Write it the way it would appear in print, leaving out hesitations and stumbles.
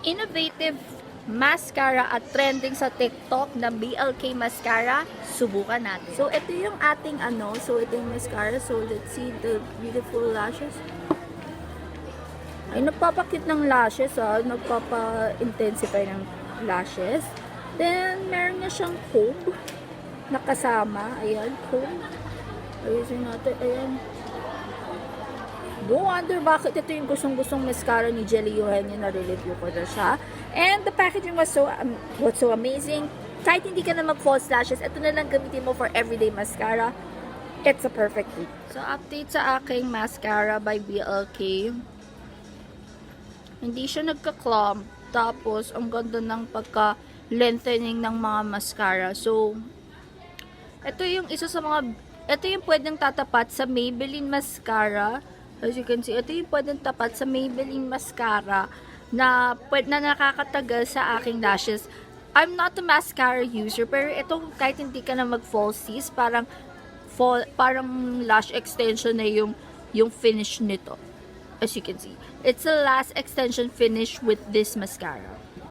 Innovative mascara at trending sa TikTok na BLK mascara, subukan natin. So, ito yung ating ito yung mascara. So, let's see the beautiful lashes. Ay, nagpapakit ng lashes, nagpapa-intensify ng lashes. Then, meron na siyang comb na kasama. Ayan, comb. Ayusin natin, ayan. No wonder bakit ito yung gustong-gustong mascara ni Jelly Eugenio, na review ko na siya. And the packaging was so amazing. Kahit hindi ka na mag-false lashes, ito na lang gamitin mo for everyday mascara. It's a perfect fit. So, update sa aking mascara by BLK. Hindi siya nagka-clump. Tapos, ang ganda ng pagka-lengthening ng mga mascara. So, ito yung isa sa mga, ito yung pwedeng tatapat sa Maybelline mascara. As you can see, ito yung pwedeng tapat sa Maybelline mascara na nakakatagal sa aking lashes. I'm not a mascara user, pero ito kahit hindi ka na mag-falsies, parang lash extension na yung finish nito. As you can see, it's a last extension finish with this mascara.